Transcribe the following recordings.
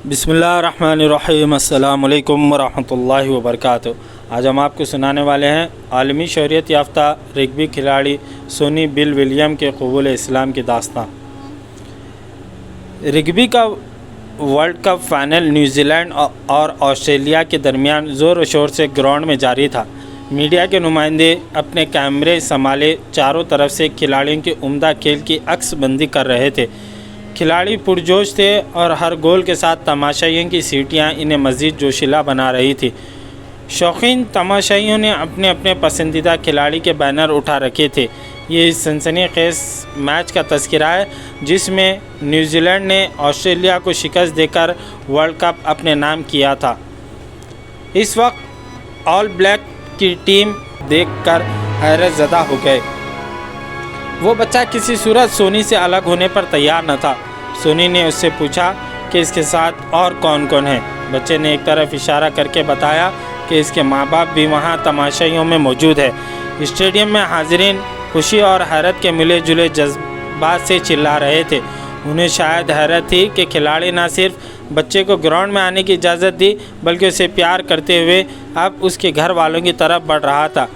بسم اللہ الرحمن الرحیم۔ السلام علیکم ورحمۃ اللہ وبرکاتہ۔ آج ہم آپ کو سنانے والے ہیں عالمی شہرت یافتہ رگبی کھلاڑی سونی بل ولیم کے قبول اسلام کی داستان۔ رگبی کا world cup final New Zealand اور آسٹریلیا کے درمیان زور و شور سے گراؤنڈ میں جاری تھا۔ میڈیا کے نمائندے اپنے کیمرے سنبھالے چاروں طرف سے کھلاڑیوں کی عمدہ کھیل کی عکس بندی کر رہے تھے۔ کھلاڑی پرجوش تھے اور ہر گول کے ساتھ تماشائیوں کی سیٹیاں انہیں مزید جوشیلا بنا رہی تھی۔ شوقین تماشائیوں نے اپنے اپنے پسندیدہ کھلاڑی کے بینر اٹھا رکھے تھے۔ یہ اس سنسنی خیز میچ کا تذکرہ ہے جس میں نیوزی لینڈ نے آسٹریلیا کو شکست دے کر ورلڈ کپ اپنے نام کیا تھا۔ اس وقت آل بلیک کی ٹیم دیکھ کر حیرت زدہ ہو گئے۔ وہ بچہ کسی صورت سونی سے الگ ہونے پر تیار نہ تھا۔ سونی نے اس سے پوچھا کہ اس کے ساتھ اور کون کون ہیں۔ بچے نے ایک طرف اشارہ کر کے بتایا کہ اس کے ماں باپ بھی وہاں تماشائیوں میں موجود ہے۔ اسٹیڈیم میں حاضرین خوشی اور حیرت کے ملے جلے جذبات سے چلا رہے تھے۔ انہیں شاید حیرت تھی کہ کھلاڑی نہ صرف بچے کو گراؤنڈ میں آنے کی اجازت دی بلکہ اسے پیار کرتے ہوئے اب اس کے گھر والوں کی طرف بڑھ رہا تھا۔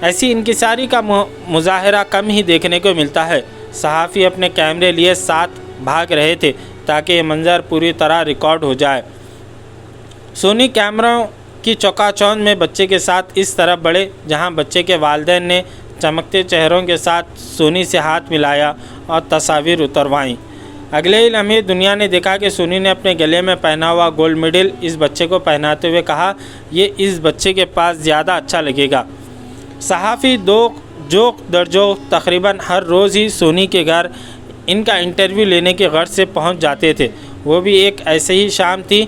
ایسی انکساری کا مظاہرہ کم ہی دیکھنے کو ملتا ہے۔ صحافی اپنے کیمرے لیے ساتھ بھاگ رہے تھے تاکہ یہ منظر پوری طرح ریکارڈ ہو جائے۔ سونی کیمروں کی چوکا چوند میں بچے کے ساتھ اس طرف بڑھے جہاں بچے کے والدین نے چمکتے چہروں کے ساتھ سونی سے ہاتھ ملایا اور تصاویر اتروائیں۔ اگلے ہی لمحے دنیا نے دیکھا کہ سونی نے اپنے گلے میں پہنا ہوا گولڈ میڈل اس بچے کو پہناتے ہوئے کہا، یہ اس بچے کے پاس زیادہ اچھا لگے گا۔ صحافی جوک در جوک تقریباً ہر روز ہی سونی کے گھر ان کا انٹرویو لینے کی غرض سے پہنچ جاتے تھے۔ وہ بھی ایک ایسے ہی شام تھی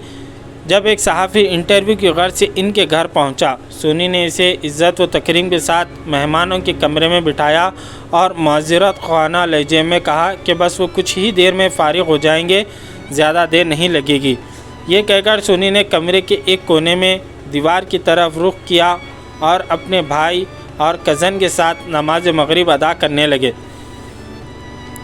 جب ایک صحافی انٹرویو کی غرض سے ان کے گھر پہنچا۔ سونی نے اسے عزت و تکریم کے ساتھ مہمانوں کے کمرے میں بٹھایا اور معذرت خواہ لہجے میں کہا کہ بس وہ کچھ ہی دیر میں فارغ ہو جائیں گے، زیادہ دیر نہیں لگے گی۔ یہ کہہ کر سونی نے کمرے کے ایک کونے میں دیوار کی طرف رخ کیا اور اپنے بھائی اور کزن کے ساتھ نماز مغرب ادا کرنے لگے۔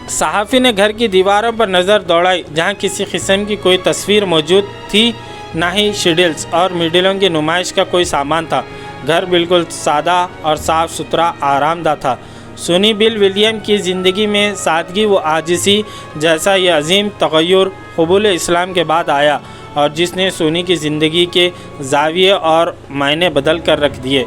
صحافی نے گھر کی دیواروں پر نظر دوڑائی جہاں کسی قسم کی کوئی تصویر موجود تھی، نہ ہی شیڈلز اور میڈلوں کی نمائش کا کوئی سامان تھا۔ گھر بالکل سادہ اور صاف ستھرا آرام دہ تھا۔ سونی بل ولیم کی زندگی میں سادگی و عاجزی جیسا یہ عظیم تغیر قبول اسلام کے بعد آیا اور جس نے سونی کی زندگی کے زاویے اور معنی بدل کر رکھ دیے۔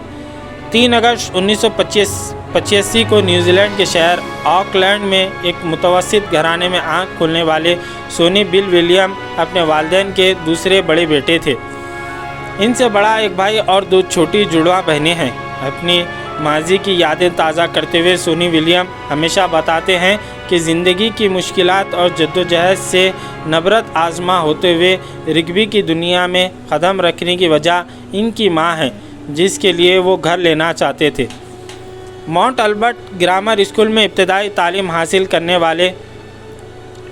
3 اگست 1985 کو نیوزی لینڈ کے شہر آکلینڈ میں ایک متوسط گھرانے میں آنکھ کھولنے والے سونی بل ولیم اپنے والدین کے دوسرے بڑے بیٹے تھے۔ ان سے بڑا ایک بھائی اور 2 چھوٹی جڑواں بہنیں ہیں۔ اپنی ماضی کی یادیں تازہ کرتے ہوئے سونی ولیم ہمیشہ بتاتے ہیں کہ زندگی کی مشکلات اور جدوجہد سے نبرد آزما ہوتے ہوئے رگبی کی دنیا میں قدم رکھنے کی وجہ ان کی ماں ہے جس کے لیے وہ گھر لینا چاہتے تھے۔ ماؤنٹ البرٹ گرامر اسکول میں ابتدائی تعلیم حاصل کرنے والے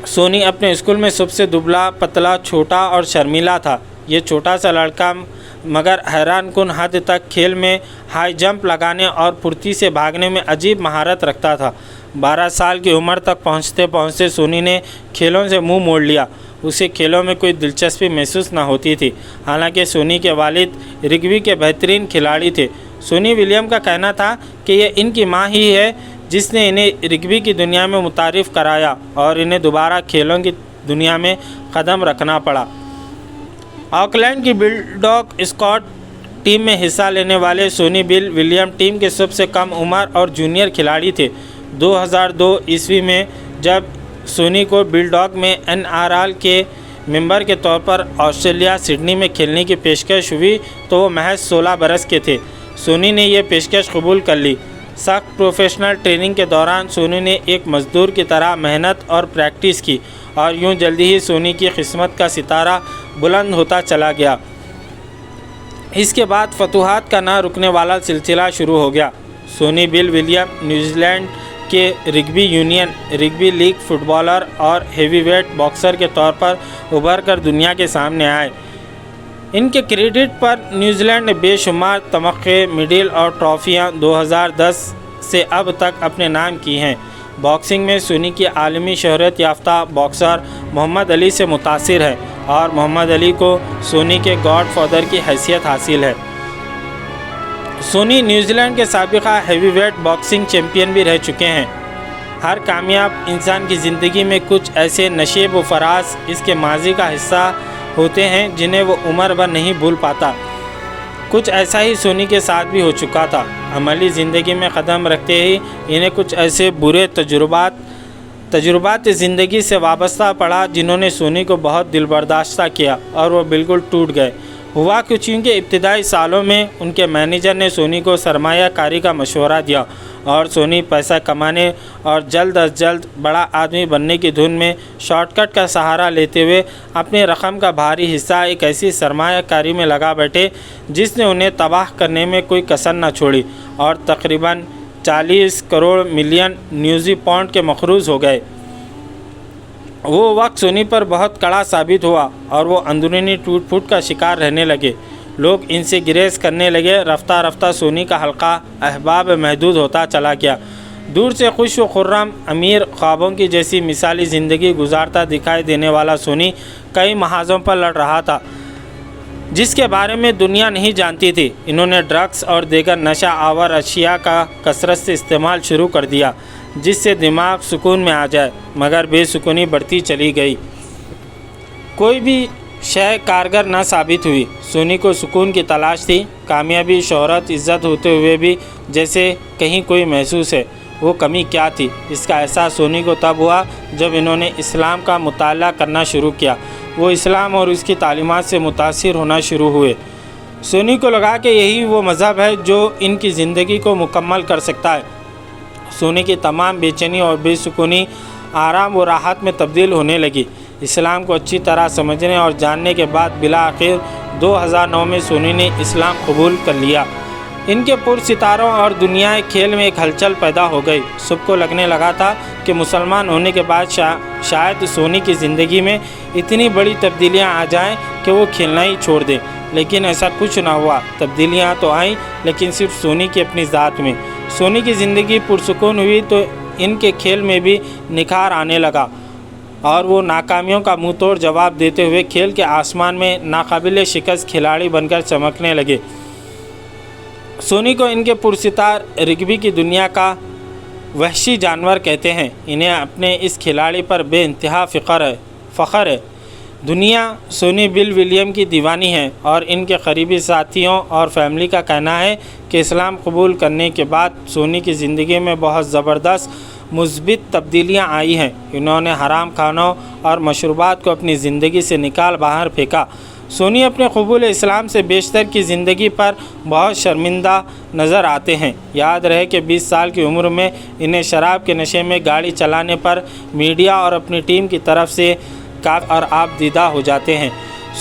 سونی اپنے اسکول میں سب سے دبلا پتلا، چھوٹا اور شرمیلا تھا۔ یہ چھوٹا سا لڑکا مگر حیران کن حد تک کھیل میں ہائی جمپ لگانے اور پھرتی سے بھاگنے میں عجیب مہارت رکھتا تھا۔ 12 سال کی عمر تک پہنچتے پہنچتے سونی نے کھیلوں سے منہ موڑ لیا۔ اسے کھیلوں میں کوئی دلچسپی محسوس نہ ہوتی تھی، حالانکہ سونی کے والد رگبی کے بہترین کھلاڑی تھے۔ سونی ولیم کا کہنا تھا کہ یہ ان کی ماں ہی ہے جس نے انہیں رگبی کی دنیا میں متعارف کرایا اور انہیں دوبارہ کھیلوں کی دنیا میں قدم رکھنا پڑا۔ آکلینڈ کی بل ڈاگ اسکواڈ ٹیم میں حصہ لینے والے سونی بل ولیم ٹیم کے سب سے کم عمر اور جونیئر کھلاڑی تھے۔ 2002 عیسوی میں جب سونی کو بل ڈاگ میں NRL کے ممبر کے طور پر آسٹریلیا سڈنی میں کھیلنے کی پیشکش ہوئی تو وہ محض 16 برس کے تھے۔ سونی نے یہ پیشکش قبول کر لی۔ سخت پروفیشنل ٹریننگ کے دوران سونی نے ایک مزدور کی طرح محنت اور پریکٹس کی اور یوں جلدی ہی سونی کی قسمت کا ستارہ بلند ہوتا چلا گیا۔ اس کے بعد فتوحات کا نہ رکنے والا سلسلہ شروع ہو گیا۔ Sonny Bill William New Zealand کے rugby union, rugby league footballer اور ہیوی ویٹ باکسر کے طور پر ابھر کر دنیا کے سامنے آئے۔ ان کے کریڈٹ پر نیوزی لینڈ نے بے شمار تمغے، میڈل اور ٹرافیاں 2010 سے اب تک اپنے نام کی ہیں۔ باکسنگ میں سونی کی عالمی شہرت یافتہ باکسر محمد علی سے متاثر ہے اور محمد علی کو سونی کے گاڈ فادر کی حیثیت حاصل ہے۔ سونی نیوزی لینڈ کے سابقہ ہیوی ویٹ باکسنگ چیمپئن بھی رہ چکے ہیں۔ ہر کامیاب انسان کی زندگی میں کچھ ایسے نشیب و فراز اس کے ماضی کا حصہ ہوتے ہیں جنہیں وہ عمر بھر نہیں بھول پاتا۔ کچھ ایسا ہی سونی کے ساتھ بھی ہو چکا تھا۔ عملی زندگی میں قدم رکھتے ہی انہیں کچھ ایسے برے تجربات زندگی سے وابستہ پڑا جنہوں نے سونی کو بہت دل برداشتہ کیا اور وہ بالکل ٹوٹ گئے۔ ہوا کچھ یوں کہ ابتدائی سالوں میں ان کے مینیجر نے سونی کو سرمایہ کاری کا مشورہ دیا اور سونی پیسہ کمانے اور جلد از جلد بڑا آدمی بننے کی دھن میں شارٹ کٹ کا سہارا لیتے ہوئے اپنی رقم کا بھاری حصہ ایک ایسی سرمایہ کاری میں لگا بیٹھے جس نے انہیں تباہ کرنے میں کوئی کسر نہ چھوڑی اور تقریباً 40 کروڑ ملین نیوزی پاؤنڈ کے مقروض ہو گئے۔ وہ وقت سونی پر بہت کڑا ثابت ہوا اور وہ اندرونی ٹوٹ پھوٹ کا شکار رہنے لگے۔ لوگ ان سے گریز کرنے لگے۔ رفتہ رفتہ سونی کا حلقہ احباب محدود ہوتا چلا گیا۔ دور سے خوش و خرم امیر خوابوں کی جیسی مثالی زندگی گزارتا دکھائی دینے والا سونی کئی محاذوں پر لڑ رہا تھا جس کے بارے میں دنیا نہیں جانتی تھی۔ انہوں نے ڈرگس اور دیگر نشہ آور اشیاء کا کثرت سے استعمال شروع کر دیا جس سے دماغ سکون میں آ جائے، مگر بے سکونی بڑھتی چلی گئی۔ کوئی بھی شے کارگر نہ ثابت ہوئی۔ سونی کو سکون کی تلاش تھی۔ کامیابی، شہرت، عزت ہوتے ہوئے بھی جیسے کہیں کوئی محسوس ہے۔ وہ کمی کیا تھی؟ اس کا احساس سونی کو تب ہوا جب انہوں نے اسلام کا مطالعہ کرنا شروع کیا۔ وہ اسلام اور اس کی تعلیمات سے متاثر ہونا شروع ہوئے۔ سونی کو لگا کہ یہی وہ مذہب ہے جو ان کی زندگی کو مکمل کر سکتا ہے۔ سونی کی تمام بے چینی اور بے سکونی آرام و راحت میں تبدیل ہونے لگی۔ اسلام کو اچھی طرح سمجھنے اور جاننے کے بعد بالآخر 2009 میں سونی نے اسلام قبول کر لیا۔ ان کے پرستاروں اور دنیائے کھیل میں ایک ہلچل پیدا ہو گئی۔ سب کو لگنے لگا تھا کہ مسلمان ہونے کے بعد شاید سونی کی زندگی میں اتنی بڑی تبدیلیاں آ جائیں کہ وہ کھیلنا ہی چھوڑ دیں، لیکن ایسا کچھ نہ ہوا۔ تبدیلیاں تو آئیں لیکن صرف سونی کی اپنی ذات میں۔ سونی کی زندگی پرسکون ہوئی تو ان کے کھیل میں بھی نکھار آنے لگا اور وہ ناکامیوں کا منہ توڑ جواب دیتے ہوئے کھیل کے آسمان میں ناقابل شکست کھلاڑی بن کر چمکنے لگے۔ سونی کو ان کے پرستار رگبی کی دنیا کا وحشی جانور کہتے ہیں۔ انہیں اپنے اس کھلاڑی پر بے انتہا فخر ہے۔ دنیا سونی بل ولیم کی دیوانی ہے اور ان کے قریبی ساتھیوں اور فیملی کا کہنا ہے کہ اسلام قبول کرنے کے بعد سونی کی زندگی میں بہت زبردست مثبت تبدیلیاں آئی ہیں۔ انہوں نے حرام کھانوں اور مشروبات کو اپنی زندگی سے نکال باہر پھینکا۔ سونی اپنے قبول اسلام سے بیشتر کی زندگی پر بہت شرمندہ نظر آتے ہیں۔ یاد رہے کہ 20 سال کی عمر میں انہیں شراب کے نشے میں گاڑی چلانے پر میڈیا اور اپنی ٹیم کی طرف سے اور آپ دیدہ ہو جاتے ہیں۔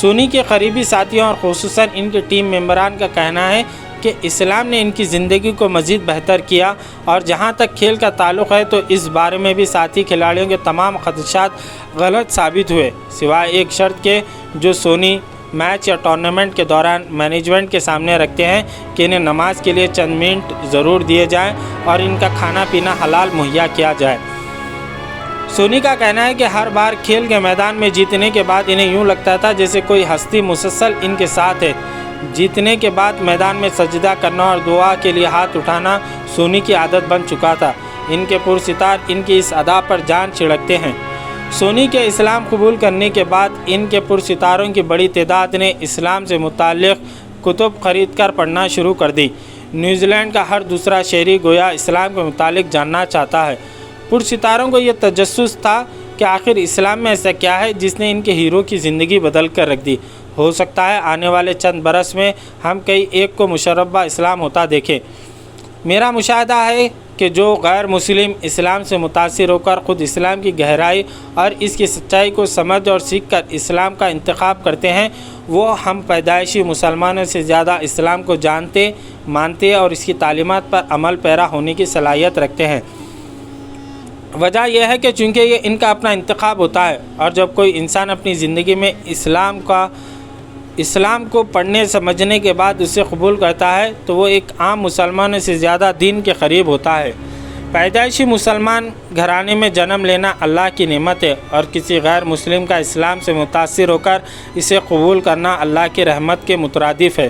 سونی کے قریبی ساتھیوں اور خصوصاً ان کے ٹیم ممبران کا کہنا ہے کہ اسلام نے ان کی زندگی کو مزید بہتر کیا، اور جہاں تک کھیل کا تعلق ہے تو اس بارے میں بھی ساتھی کھلاڑیوں کے تمام خدشات غلط ثابت ہوئے، سوائے ایک شرط کے جو سونی میچ یا ٹورنامنٹ کے دوران مینجمنٹ کے سامنے رکھتے ہیں کہ انہیں نماز کے لیے چند منٹ ضرور دیے جائیں اور ان کا کھانا پینا حلال مہیا کیا جائے۔ سونی کا کہنا ہے کہ ہر بار کھیل کے میدان میں جیتنے کے بعد انہیں یوں لگتا تھا جیسے کوئی ہستی مسلسل ان کے ساتھ ہے۔ جیتنے کے بعد میدان میں سجدہ کرنا اور دعا کے لیے ہاتھ اٹھانا سونی کی عادت بن چکا تھا۔ ان کے پرستار ان کی اس ادا پر جان چھڑکتے ہیں۔ سونی کے اسلام قبول کرنے کے بعد ان کے پرستاروں کی بڑی تعداد نے اسلام سے متعلق کتب خرید کر پڑھنا شروع کر دی۔ نیوزی لینڈ کا ہر دوسرا شہری گویا اسلام کے متعلق جاننا چاہتا ہے۔ پرستاروں کو یہ تجسس تھا کہ آخر اسلام میں ایسا کیا ہے جس نے ان کے ہیرو کی زندگی بدل کر رکھ دی۔ ہو سکتا ہے آنے والے چند برس میں ہم کئی ایک کو مشربہ اسلام ہوتا دیکھیں۔ میرا مشاہدہ ہے کہ جو غیر مسلم اسلام سے متاثر ہو کر خود اسلام کی گہرائی اور اس کی سچائی کو سمجھ اور سیکھ کر اسلام کا انتخاب کرتے ہیں، وہ ہم پیدائشی مسلمانوں سے زیادہ اسلام کو جانتے، مانتے اور اس کی تعلیمات پر عمل پیرا ہونے کی صلاحیت رکھتے ہیں۔ وجہ یہ ہے کہ چونکہ یہ ان کا اپنا انتخاب ہوتا ہے، اور جب کوئی انسان اپنی زندگی میں اسلام کو پڑھنے سمجھنے کے بعد اسے قبول کرتا ہے تو وہ ایک عام مسلمان سے زیادہ دین کے قریب ہوتا ہے۔ پیدائشی مسلمان گھرانے میں جنم لینا اللہ کی نعمت ہے اور کسی غیر مسلم کا اسلام سے متاثر ہو کر اسے قبول کرنا اللہ کی رحمت کے مترادف ہے۔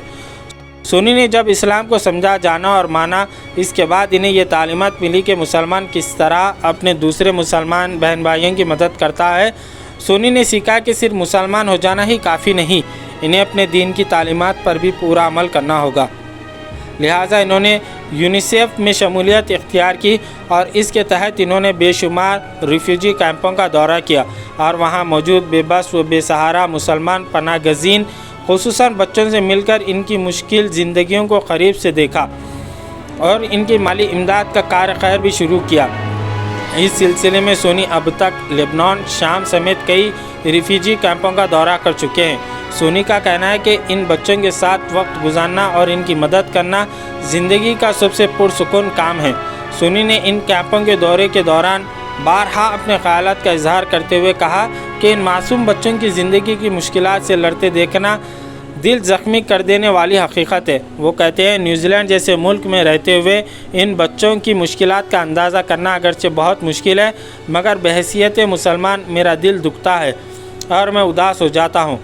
سونی نے جب اسلام کو سمجھا، جانا اور مانا، اس کے بعد انہیں یہ تعلیمات ملی کہ مسلمان کس طرح اپنے دوسرے مسلمان بہن بھائیوں کی مدد کرتا ہے۔ سونی نے سیکھا کہ صرف مسلمان ہو جانا ہی کافی نہیں، انہیں اپنے دین کی تعلیمات پر بھی پورا عمل کرنا ہوگا۔ لہٰذا انہوں نے یونیسیف میں شمولیت اختیار کی اور اس کے تحت انہوں نے بے شمار ریفیوجی کیمپوں کا دورہ کیا اور وہاں موجود بے بس و بے سہارا مسلمان پناہ گزین خصوصاً بچوں سے مل کر ان کی مشکل زندگیوں کو قریب سے دیکھا اور ان کی مالی امداد کا کار خیر بھی شروع کیا۔ اس سلسلے میں سونی اب تک لبنان، شام سمیت کئی ریفیوجی کیمپوں کا دورہ کر چکے ہیں۔ سونی کا کہنا ہے کہ ان بچوں کے ساتھ وقت گزارنا اور ان کی مدد کرنا زندگی کا سب سے پرسکون کام ہے۔ سونی نے ان کیمپوں کے دورے کے دوران بارہا اپنے خیالات کا اظہار کرتے ہوئے کہا کہ ان معصوم بچوں کی زندگی کی مشکلات سے لڑتے دیکھنا دل زخمی کر دینے والی حقیقت ہے۔ وہ کہتے ہیں نیوزی لینڈ جیسے ملک میں رہتے ہوئے ان بچوں کی مشکلات کا اندازہ کرنا اگرچہ بہت مشکل ہے، مگر بحیثیت مسلمان میرا دل دکھتا ہے اور میں اداس ہو جاتا ہوں۔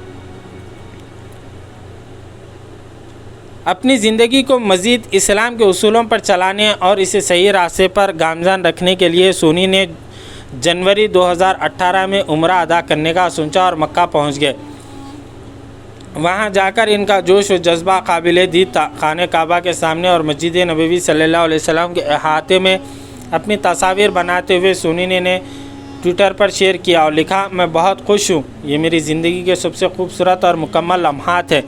اپنی زندگی کو مزید اسلام کے اصولوں پر چلانے اور اسے صحیح راستے پر گامزن رکھنے کے لیے سونی نے جنوری 2018 میں عمرہ ادا کرنے کا سوچا اور مکہ پہنچ گئے۔ وہاں جا کر ان کا جوش و جذبہ قابل دید تھا۔ خانہ کعبہ کے سامنے اور مسجد نبوی صلی اللہ علیہ وسلم کے احاطے میں اپنی تصاویر بناتے ہوئے سونی نے ٹویٹر پر شیئر کیا اور لکھا، میں بہت خوش ہوں، یہ میری زندگی کے سب سے خوبصورت اور مکمل لمحات ہیں۔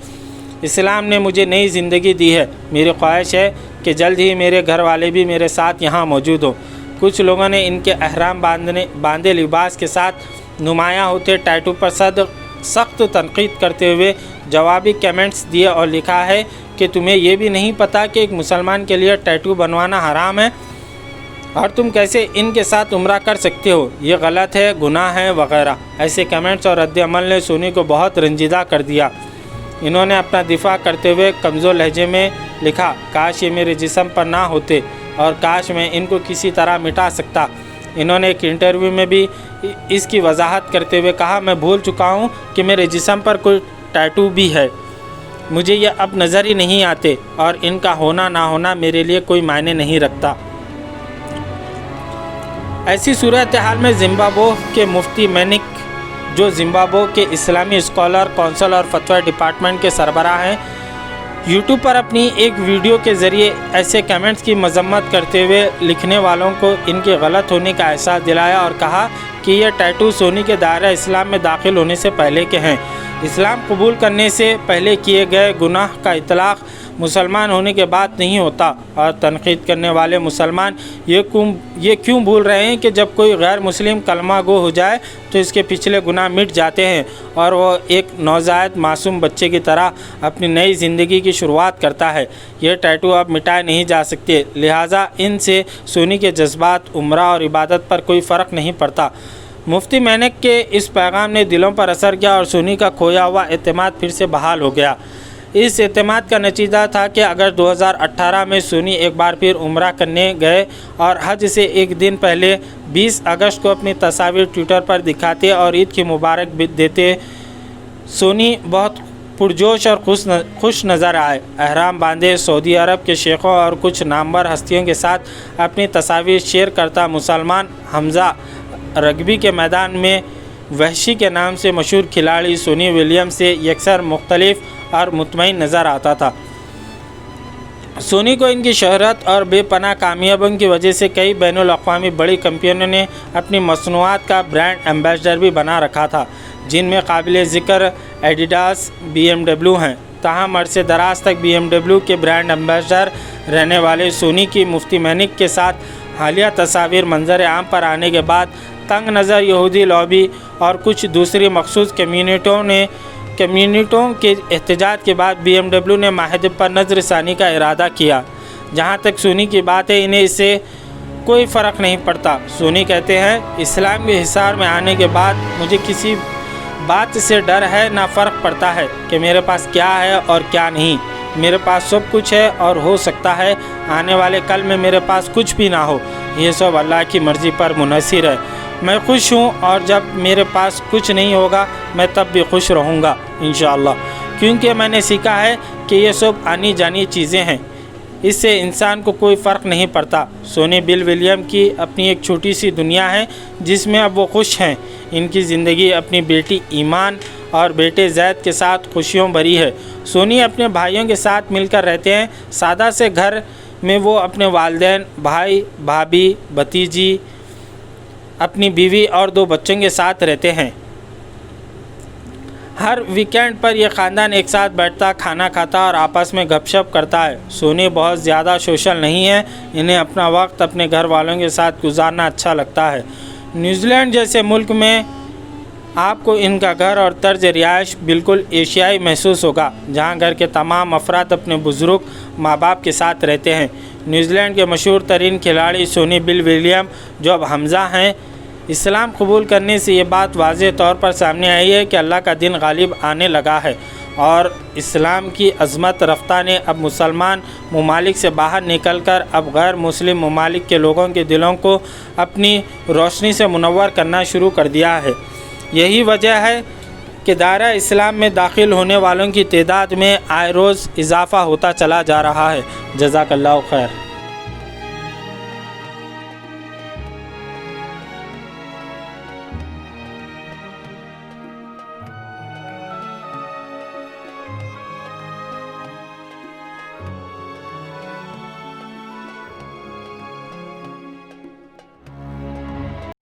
اسلام نے مجھے نئی زندگی دی ہے۔ میری خواہش ہے کہ جلد ہی میرے گھر والے بھی میرے ساتھ یہاں موجود ہوں۔ کچھ لوگوں نے ان کے احرام باندھے لباس کے ساتھ نمایاں ہوتے ٹیٹو پر سخت تنقید کرتے ہوئے جوابی کمنٹس دیے اور لکھا ہے کہ تمہیں یہ بھی نہیں پتہ کہ ایک مسلمان کے لیے ٹیٹو بنوانا حرام ہے اور تم کیسے ان کے ساتھ عمرہ کر سکتے ہو، یہ غلط ہے، گناہ ہے وغیرہ۔ ایسے کمنٹس اور رد عمل نے سونی کو بہت رنجیدہ کر دیا۔ انہوں نے اپنا دفاع کرتے ہوئے کمزور لہجے میں لکھا، کاش یہ میرے جسم پر نہ ہوتے اور کاش میں ان کو کسی طرح مٹا سکتا۔ انہوں نے ایک انٹرویو میں بھی اس کی وضاحت کرتے ہوئے کہا، میں بھول چکا ہوں کہ میرے جسم پر کوئی ٹیٹو بھی ہے، مجھے یہ اب نظر ہی نہیں آتے اور ان کا ہونا نہ ہونا میرے لیے کوئی معنی نہیں رکھتا۔ ایسی صورتحال میں زمبابوے کے مفتی مینک، جو زمبابوے کے اسلامی اسکالر کونسل اور فتویٰ ڈپارٹمنٹ کے سربراہ ہیں، یوٹیوب پر اپنی ایک ویڈیو کے ذریعے ایسے کمنٹس کی مذمت کرتے ہوئے لکھنے والوں کو ان کے غلط ہونے کا احساس دلایا اور کہا کہ یہ ٹیٹو سونی کے دائرہ اسلام میں داخل ہونے سے پہلے کے ہیں۔ اسلام قبول کرنے سے پہلے کیے گئے گناہ کا اطلاق مسلمان ہونے کے بعد نہیں ہوتا، اور تنقید کرنے والے مسلمان یہ کیوں بھول رہے ہیں کہ جب کوئی غیر مسلم کلمہ گو ہو جائے تو اس کے پچھلے گناہ مٹ جاتے ہیں اور وہ ایک نوزائیدہ معصوم بچے کی طرح اپنی نئی زندگی کی شروعات کرتا ہے۔ یہ ٹیٹو اب مٹائے نہیں جا سکتے، لہٰذا ان سے سونی کے جذبات، عمرہ اور عبادت پر کوئی فرق نہیں پڑتا۔ مفتی مینک کے اس پیغام نے دلوں پر اثر کیا اور سونی کا کھویا ہوا اعتماد پھر سے بحال ہو گیا۔ اس اعتماد کا نتیجہ تھا کہ اگر 2018 میں سونی ایک بار پھر عمرہ کرنے گئے اور حج سے ایک دن پہلے 20 اگست کو اپنی تصاویر ٹویٹر پر دکھاتے اور عید کی مبارک دیتے، سونی بہت پرجوش اور خوش نظر آئے۔ احرام باندھے سعودی عرب کے شیخوں اور کچھ نامور ہستیوں کے ساتھ اپنی تصاویر شیئر کرتا مسلمان حمزہ رگبی کے میدان میں وحشی کے نام سے مشہور کھلاڑی سونی ولیمز سے یکسر مختلف اور مطمئن نظر آتا تھا۔ سونی کو ان کی شہرت اور بے پناہ کامیابیوں کی وجہ سے کئی بین الاقوامی بڑی کمپنیوں نے اپنی مصنوعات کا برانڈ ایمبیسڈر بھی بنا رکھا تھا، جن میں قابل ذکر ایڈیڈاس، BMW ہیں۔ تاہم عرصے دراز تک BMW کے برانڈ ایمبیسڈر رہنے والے سونی کی مفتی مینک کے ساتھ حالیہ تصاویر منظر عام پر آنے کے بعد تنگ نظر یہودی لابی اور کچھ دوسری مخصوص کمیونٹیوں کے احتجاج کے بعد BMW نے ماہر پر نظر ثانی کا ارادہ کیا۔ جہاں تک سونی کی بات ہے، انہیں اس سے کوئی فرق نہیں پڑتا۔ سونی کہتے ہیں، اسلام کے حصار میں آنے کے بعد مجھے کسی بات سے ڈر ہے نہ فرق پڑتا ہے کہ میرے پاس کیا ہے اور کیا نہیں۔ میرے پاس سب کچھ ہے اور ہو سکتا ہے آنے والے کل میں میرے پاس کچھ بھی نہ ہو، یہ سب اللہ کی مرضی پر منحصر ہے۔ میں خوش ہوں اور جب میرے پاس کچھ نہیں ہوگا میں تب بھی خوش رہوں گا انشاءاللہ، کیونکہ میں نے سیکھا ہے کہ یہ سب آنی جانی چیزیں ہیں، اس سے انسان کو کوئی فرق نہیں پڑتا۔ سونی بل ولیم کی اپنی ایک چھوٹی سی دنیا ہے جس میں اب وہ خوش ہیں۔ ان کی زندگی اپنی بیٹی ایمان اور بیٹے زید کے ساتھ خوشیوں بھری ہے۔ سونی اپنے بھائیوں کے ساتھ مل کر رہتے ہیں۔ سادہ سے گھر میں وہ اپنے والدین، بھائی، بھابھی، بھتیجی، اپنی بیوی اور 2 بچوں کے ساتھ رہتے ہیں۔ ہر ویکینڈ پر یہ خاندان ایک ساتھ بیٹھتا، کھانا کھاتا اور آپس میں گپ شپ کرتا ہے۔ سونی بہت زیادہ سوشل نہیں ہے، انہیں اپنا وقت اپنے گھر والوں کے ساتھ گزارنا اچھا لگتا ہے۔ نیوزی لینڈ جیسے ملک میں آپ کو ان کا گھر اور طرز رہائش بالکل ایشیائی محسوس ہوگا، جہاں گھر کے تمام افراد اپنے بزرگ ماں باپ کے ساتھ رہتے ہیں۔ نیوزی لینڈ کے مشہور ترین کھلاڑی سونی بل ولیم، جو اب حمزہ ہیں، اسلام قبول کرنے سے یہ بات واضح طور پر سامنے آئی ہے کہ اللہ کا دن غالب آنے لگا ہے اور اسلام کی عظمت رفتہ نے اب مسلمان ممالک سے باہر نکل کر اب غیر مسلم ممالک کے لوگوں کے دلوں کو اپنی روشنی سے منور کرنا شروع کر دیا ہے۔ یہی وجہ ہے کہ دائرہ اسلام میں داخل ہونے والوں کی تعداد میں آئے روز اضافہ ہوتا چلا جا رہا ہے۔ جزاک اللہ خیر۔